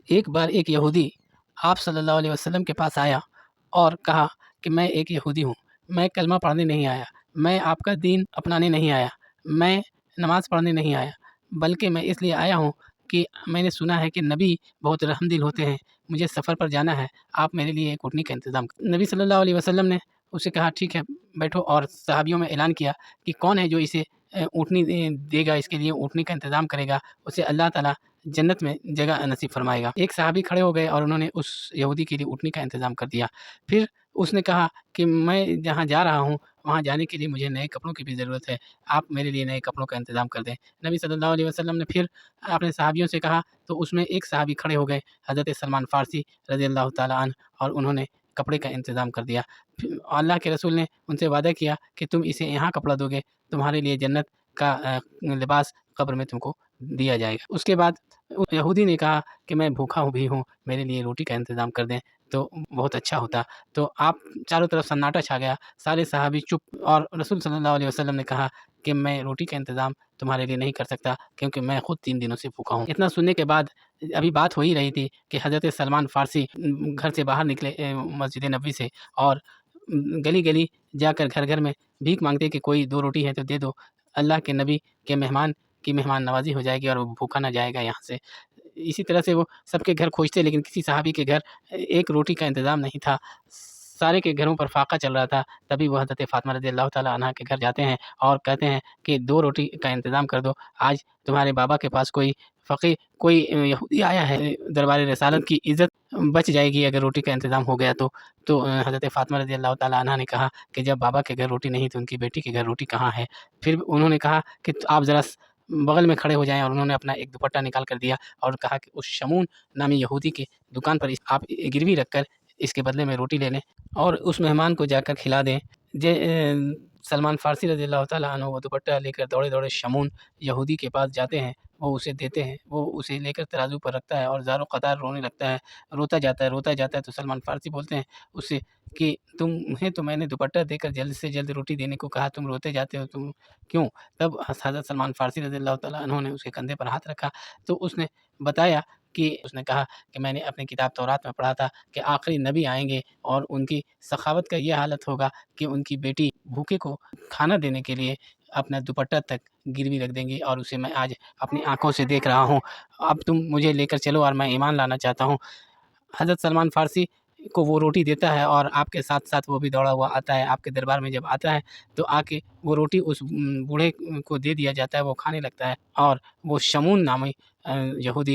ایک بار ایک یہودی آپ صلی اللہ علیہ وسلم کے پاس آیا اور کہا کہ میں ایک یہودی ہوں، میں کلمہ پڑھنے نہیں آیا، میں آپ کا دین اپنانے نہیں آیا، میں نماز پڑھنے نہیں آیا، بلکہ میں اس لیے آیا ہوں کہ میں نے سنا ہے کہ نبی بہت رحم دل ہوتے ہیں، مجھے سفر پر جانا ہے، آپ میرے لیے ایک اونٹنی کا انتظام کریں۔ نبی صلی اللہ علیہ وسلم نے اسے کہا ٹھیک ہے بیٹھو، اور صحابیوں میں اعلان کیا کہ کون ہے جو اسے اونٹنی دے گا، اس کے لیے اونٹنی کا انتظام کرے گا، اسے اللہ تعالیٰ جنت میں جگہ نصیب فرمائے گا۔ ایک صحابی کھڑے ہو گئے اور انہوں نے اس یہودی کے لیے اونٹنی کا انتظام کر دیا۔ پھر اس نے کہا کہ میں جہاں جا رہا ہوں وہاں جانے کے لیے مجھے نئے کپڑوں کی بھی ضرورت ہے، آپ میرے لیے نئے کپڑوں کا انتظام کر دیں۔ نبی صلی اللہ علیہ وسلم نے پھر اپنے صحابیوں سے کہا تو اس میں ایک صحابی کھڑے ہو گئے، حضرت سلمان فارسی رضی اللہ تعالیٰ عنہ، اور انہوں نے کپڑے کا انتظام کر دیا۔ اللہ کے رسول نے ان سے وعدہ کیا کہ تم اسے یہاں کپڑا دو گے، تمہارے لیے جنت کا لباس قبر میں تم کو دیا جائے گا۔ اس کے بعد یہودی نے کہا کہ میں بھوکا بھی ہوں، میرے لیے روٹی کا انتظام کر دیں تو بہت اچھا ہوتا۔ تو آپ چاروں طرف سناٹا چھا گیا، سارے صحابی چپ، اور رسول صلی اللہ علیہ وسلم نے کہا کہ میں روٹی کا انتظام تمہارے لیے نہیں کر سکتا کیونکہ میں خود 3 دنوں سے بھوکا ہوں۔ اتنا سننے کے بعد ابھی بات ہو ہی رہی تھی کہ حضرت سلمان فارسی گھر سے باہر نکلے مسجد نبوی سے، اور گلی گلی جا کر گھر گھر میں بھیک مانگتے کہ کوئی 2 روٹی ہے تو دے دو، اللہ کے نبی کے مہمان کی مہمان نوازی ہو جائے گی اور وہ بھوکا نہ جائے گا یہاں سے۔ اسی طرح سے وہ سب کے گھر کھوجتے، لیکن کسی صحابی کے گھر ایک روٹی کا انتظام نہیں تھا، سارے کے گھروں پر فاقہ چل رہا تھا۔ تبھی وہ حضرت فاطمہ رضی اللہ تعالیٰ عنہ کے گھر جاتے ہیں اور کہتے ہیں کہ 2 روٹی کا انتظام کر دو، آج تمہارے بابا کے پاس کوئی فقیر، کوئی یہودی آیا ہے، دربار رسالت کی عزت بچ جائے گی اگر روٹی کا انتظام ہو گیا تو حضرت فاطمہ رضی اللہ تعالیٰ عنہ نے کہا کہ جب بابا کے گھر روٹی نہیں تو ان کی بیٹی کے گھر روٹی کہاں ہے؟ پھر انہوں نے کہا کہ آپ ذرا بغل میں کھڑے ہو جائیں، اور انہوں نے اپنا ایک دوپٹہ نکال کر دیا اور کہا کہ اس شمون نامی یہودی کی دکان پر آپ گروی رکھ کر اس کے بدلے میں روٹی لے لیں اور اس مہمان کو جا کر کھلا دیں۔ سلمان فارسی رضی اللہ تعالیٰ عنہ وہ دوپٹہ لے کر دوڑے دوڑے شمون یہودی کے پاس جاتے ہیں، وہ اسے دیتے ہیں، وہ اسے لے کر ترازو پر رکھتا ہے اور زار و قطار رونے لگتا ہے، روتا جاتا ہے تو سلمان فارسی بولتے ہیں اس سے کہ تمہیں تو میں نے دوپٹہ دے کر جلد سے جلد روٹی دینے کو کہا، تم روتے جاتے ہو، تم کیوں؟ تب حضرت سلمان فارسی رضی اللہ تعالیٰ عنہ نے اس کے کندھے پر ہاتھ رکھا تو اس نے بتایا کہ اس نے کہا کہ میں نے اپنی کتاب تورات میں پڑھا تھا کہ آخری نبی آئیں گے اور ان کی سخاوت کا یہ حالت ہوگا کہ ان کی بیٹی بھوکے کو کھانا دینے کے لیے اپنا دوپٹہ تک گروی رکھ دیں گی، اور اسے میں آج اپنی آنکھوں سے دیکھ رہا ہوں، اب تم مجھے لے کر چلو اور میں ایمان لانا چاہتا ہوں۔ حضرت سلمان فارسی کو وہ روٹی دیتا ہے اور آپ کے ساتھ ساتھ وہ بھی دوڑا ہوا آتا ہے، آپ کے دربار میں جب آتا ہے تو آ کے وہ روٹی اس بوڑھے کو دے دیا جاتا ہے، وہ کھانے لگتا ہے، اور وہ شمون نامی یہودی